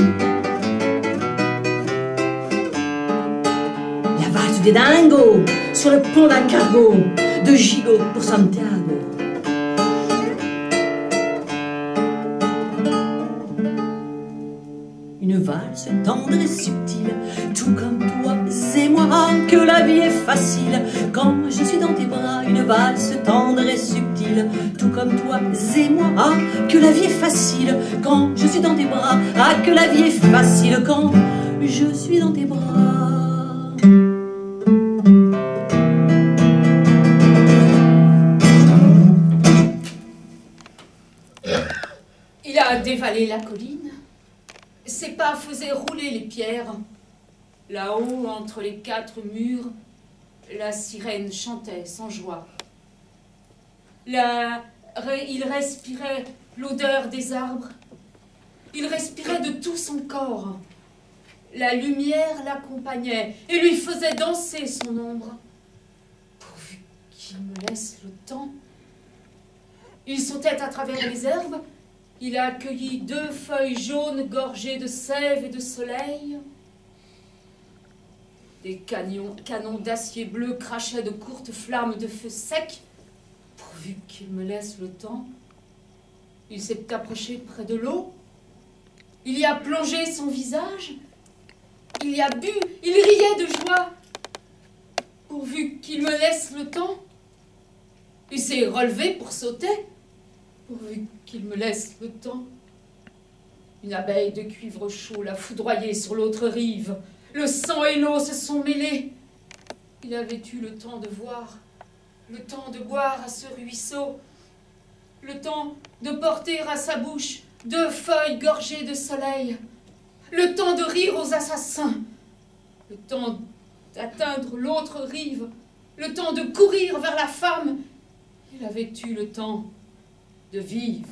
Des dingos sur le pont d'un cargo de Gigot pour Santiago. Une valse tendre et subtile, tout comme toi et moi, que la vie est facile quand je suis dans tes bras. Une valse tendre et subtile, tout comme toi et moi, que la vie est facile quand je suis dans tes bras. Ah, que la vie est facile quand je suis dans tes bras. Il a dévalé la colline. Ses pas faisaient rouler les pierres. Là-haut, entre les 4 murs, la sirène chantait sans joie. Il respirait l'odeur des arbres. Il respirait de tout son corps. La lumière l'accompagnait et lui faisait danser son ombre. Pourvu qu'il me laisse le temps. Il sautait à travers les herbes. Il a accueilli 2 feuilles jaunes gorgées de sève et de soleil. Des canons d'acier bleu crachaient de courtes flammes de feu sec. Pourvu qu'il me laisse le temps. Il s'est approché près de l'eau. Il y a plongé son visage. Il y a bu. Il riait de joie. Pourvu qu'il me laisse le temps. Il s'est relevé pour sauter. Pourvu qu'il me laisse le temps. Une abeille de cuivre chaud l'a foudroyé sur l'autre rive. Le sang et l'eau se sont mêlés. Il avait eu le temps de voir, le temps de boire à ce ruisseau, le temps de porter à sa bouche 2 feuilles gorgées de soleil, le temps de rire aux assassins, le temps d'atteindre l'autre rive, le temps de courir vers la femme. Il avait eu le temps de vivre.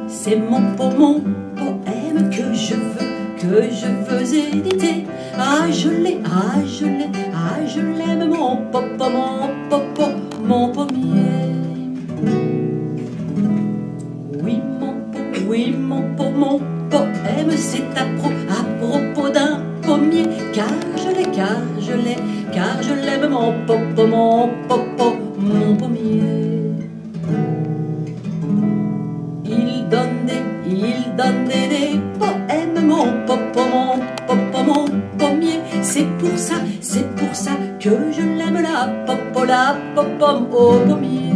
C'est mon poème que je veux éditer. Ah, je l'aime, mon pommier. Oui, mon poème, c'est à propos d'un pommier. Car je l'aime, mon pommier. Il donnait des poèmes, mon pommier. C'est pour ça que je l'aime, la pomme au pommier.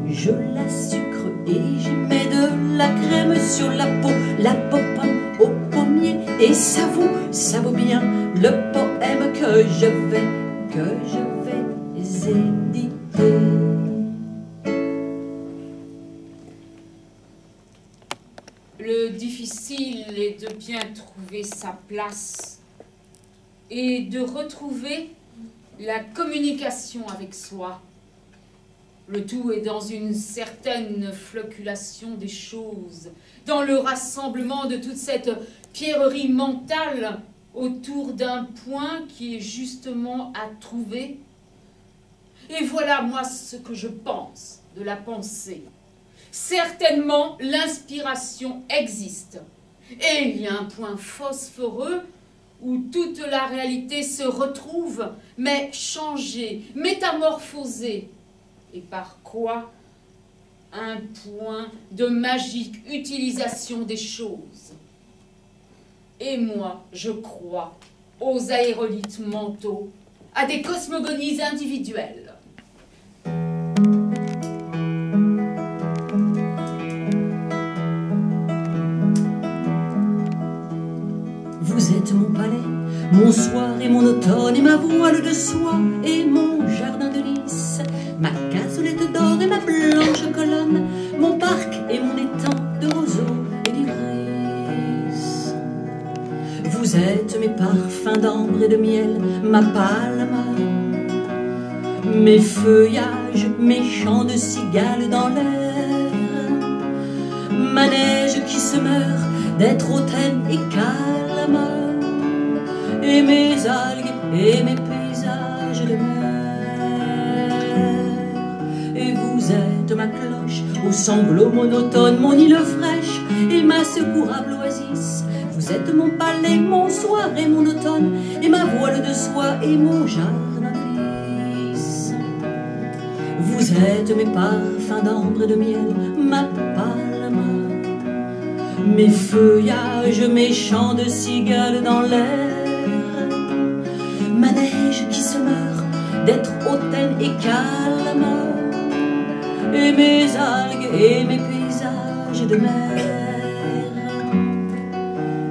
Je la sucre et j'y mets de la crème sur la pomme au pommier. Et ça vaut bien le poème que je vais éditer. Le difficile est de bien trouver sa place et de retrouver la communication avec soi. Le tout est dans une certaine floculation des choses, dans le rassemblement de toute cette pierrerie mentale autour d'un point qui est justement à trouver. Et voilà, moi, ce que je pense de la pensée. Certainement, l'inspiration existe. Et il y a un point phosphoreux où toute la réalité se retrouve, mais changée, métamorphosée. Et par quoi? Un point de magique utilisation des choses. Et moi, je crois aux aérolithes mentaux, à des cosmogonies individuelles. Vous êtes mon palais, mon soir et mon automne, et ma voile de soie, et mon jardin de lys, ma cassolette d'or et ma blanche colonne, mon parc et mon étang de roseaux et d'iris. Vous êtes mes parfums d'ambre et de miel, ma palme, mes feuillages, mes chants de cigales dans l'air, ma neige qui se meurt d'être hautaine et calme, et mes algues et mes paysages de mer. Et vous êtes ma cloche au sanglot monotone, mon île fraîche et ma secourable oasis. Vous êtes mon palais, mon soir et mon automne, et ma voile de soie et mon jardin de lys. Vous êtes mes parfums d'ambre et de miel, ma palme, mes feuillages, mes chants de cigales dans l'air, ma neige qui se meurt d'être hautaine et calme, et mes algues et mes paysages de mer.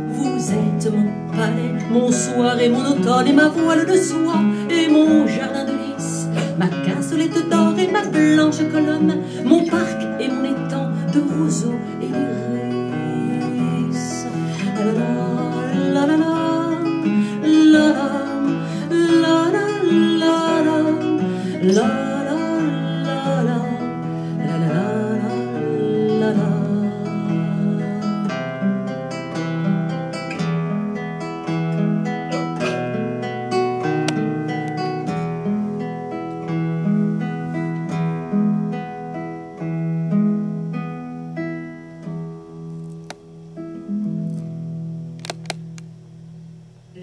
Vous êtes mon palais, mon soir et mon automne, et ma voile de soie, et mon jardin de lys, ma cassolette d'or et ma blanche colonne, mon parc et mon étang de roseaux et d'iris. La la la la la la la la la la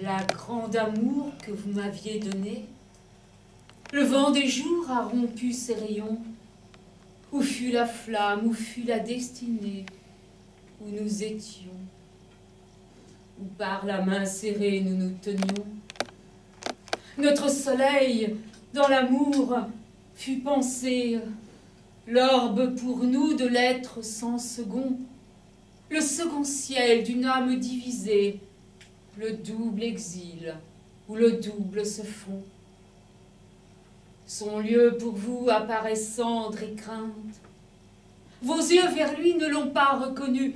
La grande amour que vous m'aviez donnée, le vent des jours a rompu ses rayons. Où fut la flamme, où fut la destinée, où nous étions, où par la main serrée nous nous tenions. Notre soleil, dans l'amour, fut pensé, l'orbe pour nous de l'être sans second, le second ciel d'une âme divisée, le double exil où le double se fond. Son lieu pour vous apparaît cendre et crainte. Vos yeux vers lui ne l'ont pas reconnu.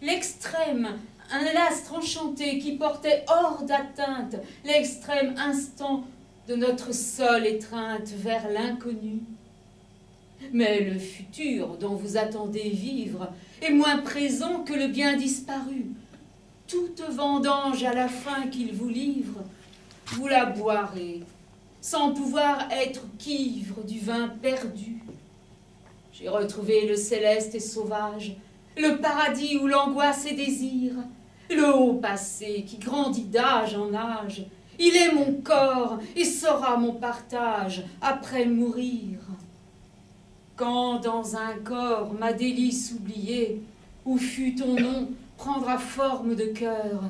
L'extrême, un astre enchanté qui portait hors d'atteinte l'extrême instant de notre seule étreinte vers l'inconnu. Mais le futur dont vous attendez vivre est moins présent que le bien disparu. Toute vendange à la fin qu'il vous livre, vous la boirez, sans pouvoir être qu'ivre du vin perdu. J'ai retrouvé le céleste et sauvage, le paradis où l'angoisse et désir, le haut passé qui grandit d'âge en âge. Il est mon corps et sera mon partage après mourir. Quand dans un corps ma délice oubliée, où fut ton nom, prendra forme de cœur,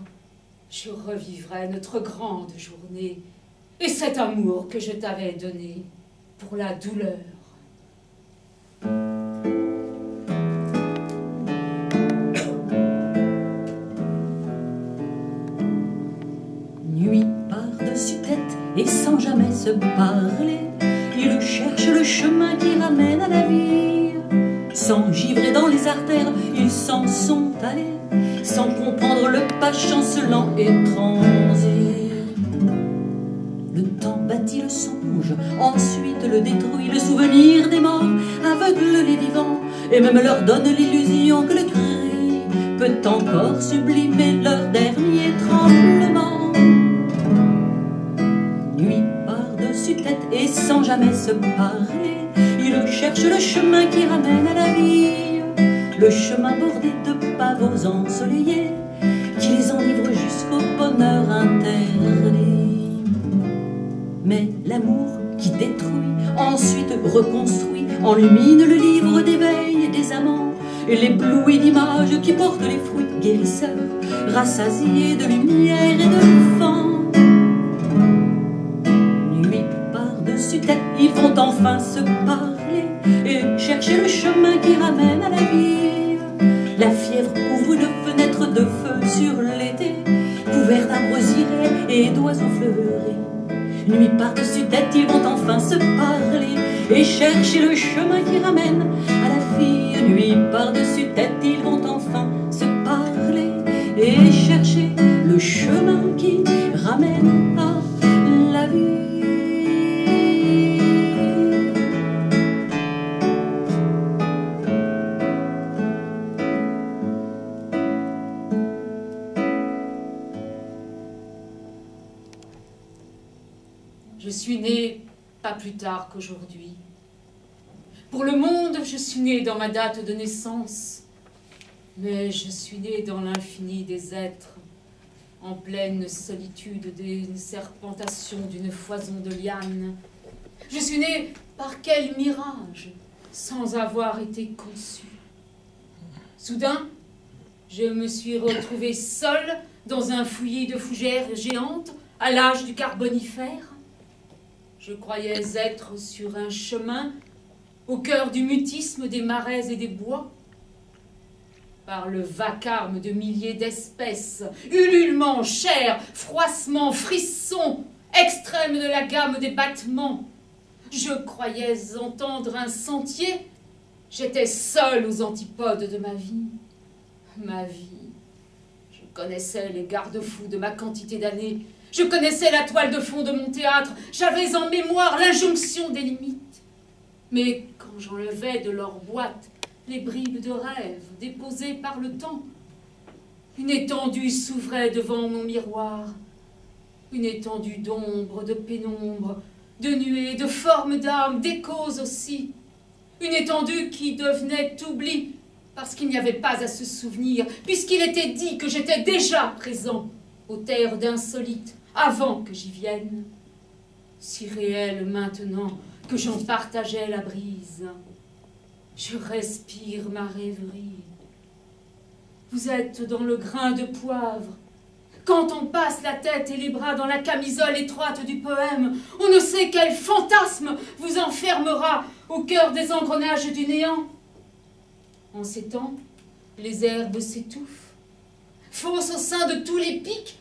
je revivrai notre grande journée et cet amour que je t'avais donné pour la douleur. Nuit par-dessus tête et sans jamais se parler, ils cherchent le chemin qui ramène à la vie. S'engivrer dans les artères, ils s'en sont allés, sans comprendre le pas chancelant et transé. Le temps bâtit le songe, ensuite le détruit, le souvenir des morts aveugle les vivants, et même leur donne l'illusion que le cri peut encore sublimer leur dernier tremblement. Nuit par-dessus tête et sans jamais se parler, ils cherchent le chemin qui ramène à la vie, le chemin bordé de pavots ensoleillés qui les enivre jusqu'au bonheur interdit. Mais l'amour qui détruit, ensuite reconstruit, enlumine le livre d'éveil des amants, et l'éblouit d'images qui portent les fruits guérisseurs, rassasiés de lumière et de vent. Nuit par-dessus tête, ils vont enfin se parler et chercher le chemin qui ramène à la vie. La fièvre ouvre une fenêtre de feu sur l'été, couvert d'arbres irés et d'oiseaux fleuris. Nuit par-dessus tête, ils vont enfin se parler et chercher le chemin qui ramène à la fille. Nuit par-dessus tête, ils vont enfin se parler et chercher le chemin qui ramène à la vie. Je suis née pas plus tard qu'aujourd'hui. Pour le monde, je suis née dans ma date de naissance, mais je suis née dans l'infini des êtres, en pleine solitude d'une serpentation d'une foison de lianes. Je suis née par quel mirage, sans avoir été conçue. Soudain, je me suis retrouvée seule dans un fouillis de fougères géantes à l'âge du Carbonifère. Je croyais être sur un chemin, au cœur du mutisme des marais et des bois. Par le vacarme de milliers d'espèces, ululements, chair, froissement, frissons, extrême de la gamme des battements. Je croyais entendre un sentier, j'étais seule aux antipodes de ma vie. Ma vie. Je connaissais les garde-fous de ma quantité d'années, je connaissais la toile de fond de mon théâtre, j'avais en mémoire l'injonction des limites. Mais quand j'enlevais de leur boîte les bribes de rêve déposées par le temps, une étendue s'ouvrait devant mon miroir, une étendue d'ombre, de pénombre, de nuées, de formes d'âme, d'échos aussi, une étendue qui devenait oubli parce qu'il n'y avait pas à se souvenir, puisqu'il était dit que j'étais déjà présent aux terres d'insolites avant que j'y vienne, si réel maintenant que j'en partageais la brise. Je respire ma rêverie. Vous êtes dans le grain de poivre. Quand on passe la tête et les bras dans la camisole étroite du poème, on ne sait quel fantasme vous enfermera au cœur des engrenages du néant. En ces temps, les herbes s'étouffent. Fausse au sein de tous les pics,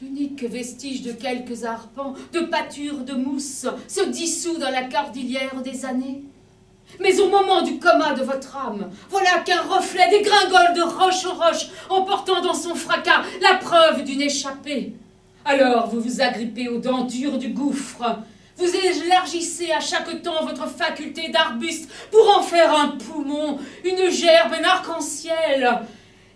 l'unique vestige de quelques arpents, de pâture de mousse, se dissout dans la cordillère des années. Mais au moment du coma de votre âme, voilà qu'un reflet dégringole de roche en roche, emportant dans son fracas la preuve d'une échappée. Alors vous vous agrippez aux dents dures du gouffre, vous élargissez à chaque temps votre faculté d'arbuste pour en faire un poumon, une gerbe, un arc-en-ciel,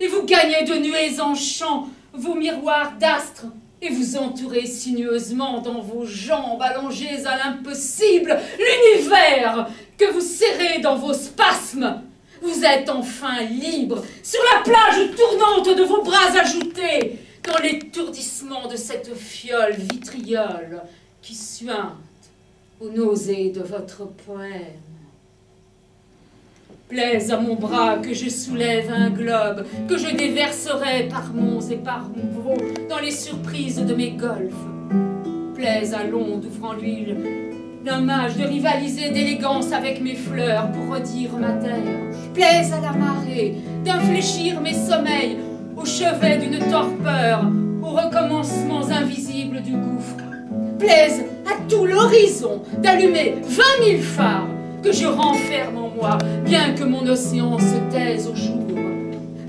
et vous gagnez de nuées en champs vos miroirs d'astres, et vous entourez sinueusement dans vos jambes allongées à l'impossible l'univers que vous serrez dans vos spasmes. Vous êtes enfin libre sur la plage tournante de vos bras ajoutés, dans l'étourdissement de cette fiole vitriole qui suinte aux nausées de votre poème. Plaise à mon bras que je soulève un globe, que je déverserai par monts et par monts dans les surprises de mes golfes. Plaise à l'onde ouvrant l'huile d'un mage de rivaliser d'élégance avec mes fleurs pour redire ma terre. Plaise à la marée d'infléchir mes sommeils au chevet d'une torpeur, aux recommencements invisibles du gouffre. Plaise à tout l'horizon d'allumer 20 000 phares que je renferme en moi, bien que mon océan se taise au jour.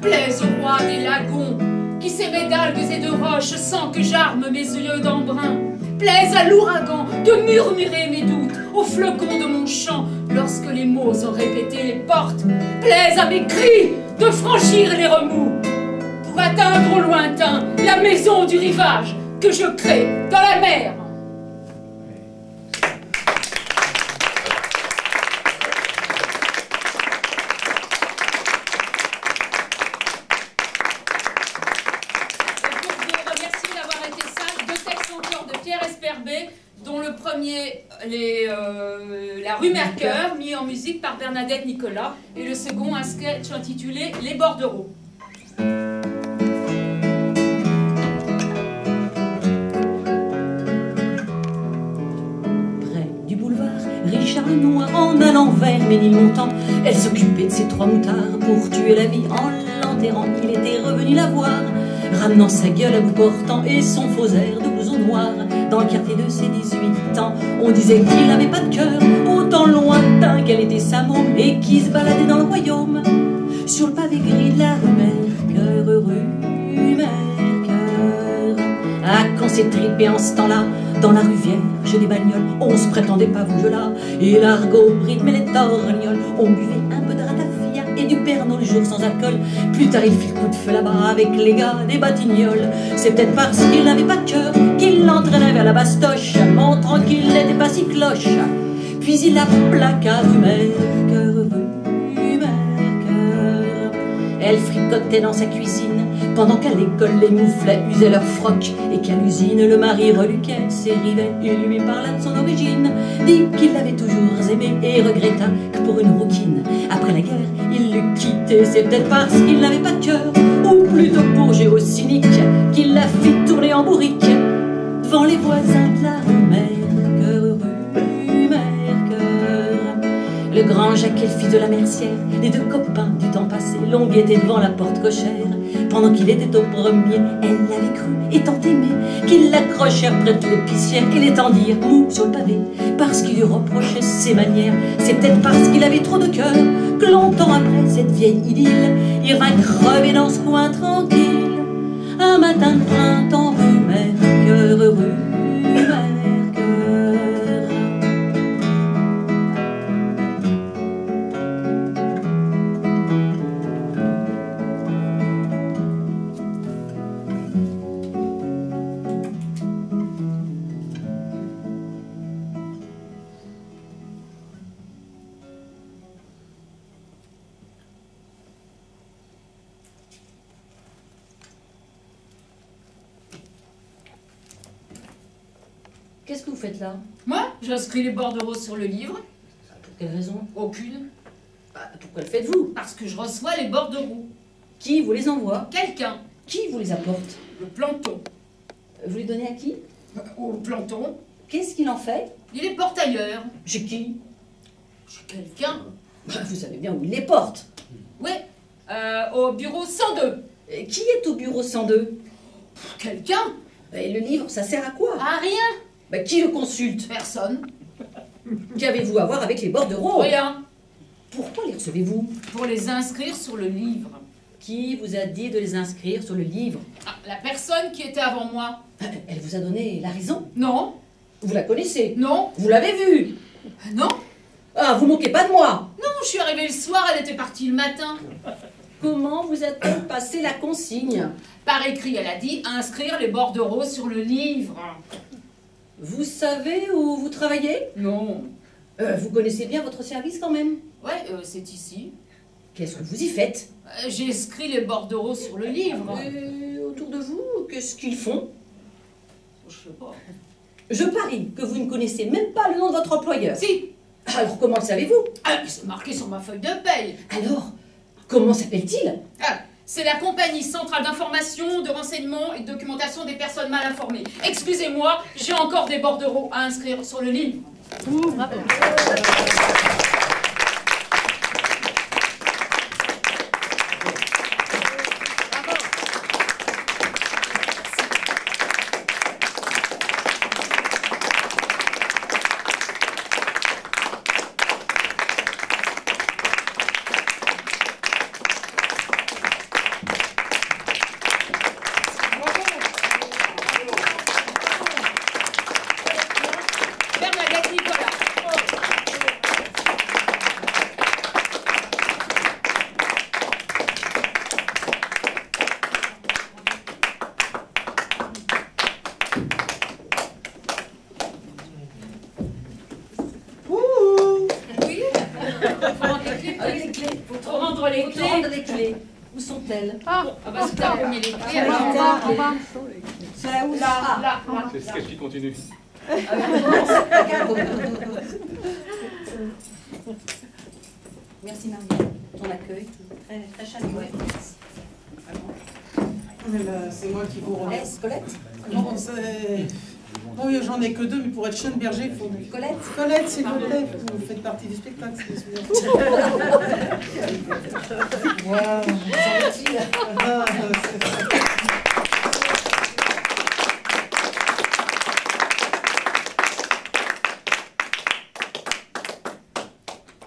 Plaise au roi des lagons, qui s'émet d'algues et de roches sans que j'arme mes yeux d'embrun. Plaise à l'ouragan de murmurer mes doutes aux flocons de mon chant lorsque les mots ont répété les portes. Plaise à mes cris de franchir les remous pour atteindre au lointain la maison du rivage que je crée dans la mer. Dont le premier, La rue Mercœur, mis en musique par Bernadette Nicolas, et le second, un sketch intitulé Les Bordereaux. Près du boulevard Richard Lenoir, en allant vers Ménilmontant, elle s'occupait de ses 3 moutards pour tuer la vie en l'enterrant. Il était revenu la voir, ramenant sa gueule à bout portant et son faux air de blouson noir. Dans le quartier de ses 18 ans, on disait qu'il n'avait pas de cœur, autant lointain qu'elle était sa môme, et qui se baladait dans le royaume, sur le pavé gris de la rue Mercœur, rue Mercœur. Ah, quand c'est tripé en ce temps-là, dans la rue Vierge des bagnoles, on se prétendait pas vous là, et l'argot rythmait les torgnoles. On buvait un peu de ratafia et du Pernod le jour sans alcool. Plus tard il fit le coup de feu là-bas avec les gars des Batignolles. C'est peut-être parce qu'il n'avait pas de cœur qu'il l'entraînait vers la bastoche, montrant qu'il n'était pas si cloche. Puis il la plaqua rue Mercœur, rue Mercœur. Elle fricotait dans sa cuisine, pendant qu'à l'école les mouflets usaient leur froc, et qu'à l'usine le mari reluquait ses rivets. Il lui parla de son origine, dit qu'il l'avait toujours aimée, et regretta que pour une rouquine, après la guerre, il l'eût quittée. C'est peut-être parce qu'il n'avait pas de cœur, ou plutôt pour géocynique, qu'il la fit tourner en bourrique devant les voisins de la rue Mercœur, rue Le grand Jacques et le fils de la mercière, les deux copains du temps passé, l'ont guetté devant la porte cochère. Pendant qu'il était au premier, elle l'avait cru et tant aimé qu'il l'accrochèrent près de l'épicière et l'étendirent mou sur le pavé parce qu'il lui reprochait ses manières. C'est peut-être parce qu'il avait trop de cœur que longtemps après cette vieille idylle, il vint crever dans ce coin tranquille. Un matin de printemps rue Mercœur, rue Mercœur. Qu'est-ce que vous faites là? Moi, j'inscris les bordereaux sur le livre. Pour quelle raison? Aucune. Pourquoi le faites-vous? Parce que je reçois les bordereaux. Qui vous les envoie? Quelqu'un. Qui vous les apporte? Le planton. Vous les donnez à qui? Au planton. Qu'est-ce qu'il en fait? Il les porte ailleurs. Chez qui? Chez quelqu'un. Vous savez bien où il les porte. Oui. Au bureau 102. Et qui est au bureau 102? Quelqu'un. Et le livre, ça sert à quoi? À rien. Qui le consulte? Personne. Qu'avez-vous à voir avec les bordereaux? Rien. Pourquoi les recevez-vous? Pour les inscrire sur le livre. Qui vous a dit de les inscrire sur le livre? La personne qui était avant moi. Elle vous a donné la raison? Non. Vous la connaissez? Non. Vous l'avez vue? Non. Ah, vous moquez pas de moi? Non, je suis arrivée le soir, elle était partie le matin. Comment vous a-t-elle passé la consigne? Par écrit, elle a dit inscrire les bordereaux sur le livre. Vous savez où vous travaillez? Non. Vous connaissez bien votre service quand même? Ouais, c'est ici. Qu'est-ce que vous y faites? J'ai inscrit les bordereaux sur le livre. Autour de vous, qu'est-ce qu'ils font? Je sais pas. Je parie que vous ne connaissez même pas le nom de votre employeur. Si. Alors comment le savez-vous? Ah, c'est marqué sur ma feuille de paye. Alors, comment s'appelle-t-il? Ah, c'est la compagnie centrale d'information, de renseignement et de documentation des personnes mal informées. Excusez-moi, j'ai encore des bordereaux à inscrire sur le livre. Bravo. Bernadette Nicolas. Oui. Faut rendre les clés. Ah oui, les clés. Faut rendre les Faut clés. rendre les clés. Où sont-elles? Ah bah si t'as remis les clés, Ah, alors. en bas. C'est là où là. C'est le sketch qui continue. Merci Marie, ton accueil, très, très chaleureux. C'est moi qui vous remercie. Colette? Non, oui, j'en ai que deux, mais pour être Schoenberger, il faut... Colette? Colette, s'il vous plaît, vous faites partie du spectacle. Voilà, semble-t-il.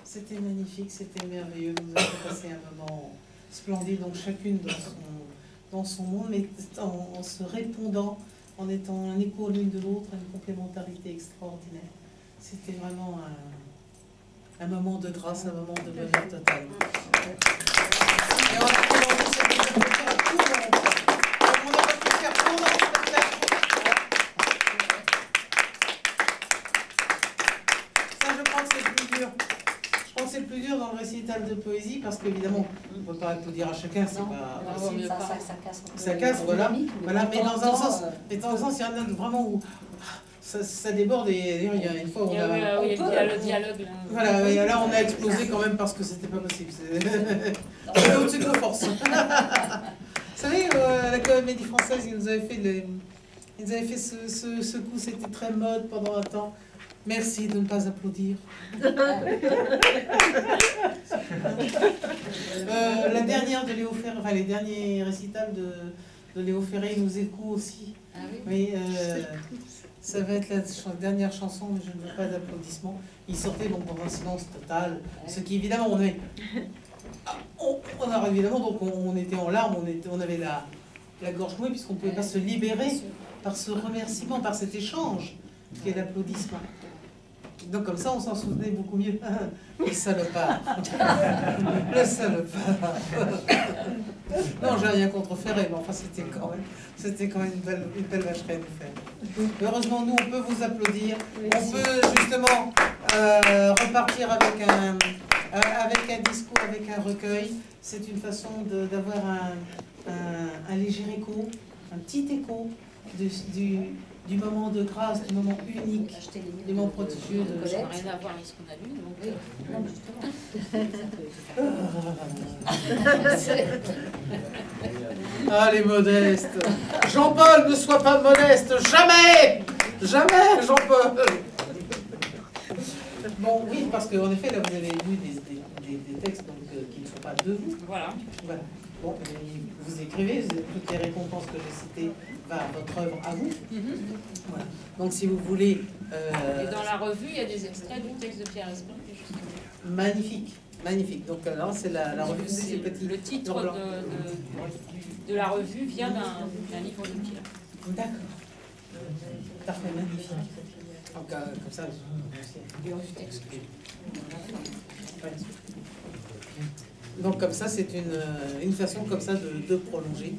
C'était magnifique, c'était merveilleux. Nous avons passé un moment splendide, donc chacune dans son monde, mais en se répondant, en étant un écho l'une de l'autre, une complémentarité extraordinaire. C'était vraiment un moment de grâce, un moment de bonheur total. Et on a prolongé cette littérature comme on aurait pu faire pendant le spectacle. Ça, je crois que c'est le plus dur. Je pense que c'est le plus dur dans le récital de poésie, parce qu'évidemment, on ne peut pas tout dire à chacun, c'est pas possible. Ça casse, voilà. Voilà, mais dans un sens, il y en a vraiment où ça déborde, et d'ailleurs, il y a une fois où on a... Oui, il y a le dialogue là. Voilà, et là on a explosé quand même parce que c'était pas possible. C'est au-dessus de nos forces. Vous savez, la Comédie Française, ils nous avaient fait ce coup, c'était très mode pendant un temps. Merci de ne pas applaudir. La dernière de Léo Ferré, enfin les derniers récitals de Léo Ferré nous échouent aussi. Ah oui. Oui, ça va être la dernière chanson, mais je ne veux pas d'applaudissements. Il sortait donc dans un silence total, ce qui évidemment on avait, évidemment donc on était en larmes, on avait la gorge nouée puisqu'on ne pouvait pas se libérer par ce remerciement, par cet échange qui est l'applaudissement. Donc comme ça on s'en souvenait beaucoup mieux. Le salopard. Le salopard. Non, j'ai rien contre Ferré, mais enfin c'était quand même une belle vacherie à nous faire. Heureusement, nous, on peut vous applaudir. On peut justement repartir avec un discours, avec un recueil. C'est une façon d'avoir un léger écho, un petit écho du moment de grâce, du moment unique, du moment prodigieux de Ça n'a Colette. rien à voir avec ce qu'on a lu, donc non, justement. Ah, les modestes. Jean-Paul, ne sois pas modeste, jamais. Jamais, Jean-Paul. Bon, oui, parce qu'en effet, là, vous avez lu des textes donc, qui ne sont pas de vous. Voilà. Voilà. Bon, vous écrivez, toutes les récompenses que j'ai citées va à votre œuvre à vous. Voilà. Donc, si vous voulez... Et dans la revue, il y a des extraits du texte de Pierre Espin. Magnifique, magnifique. Donc, là, c'est la revue, c'est petit. Le titre de la revue vient d'un livre de Pierre. D'accord. Parfait, magnifique. Donc, comme ça, Du texte. donc comme ça, c'est une façon comme ça de prolonger.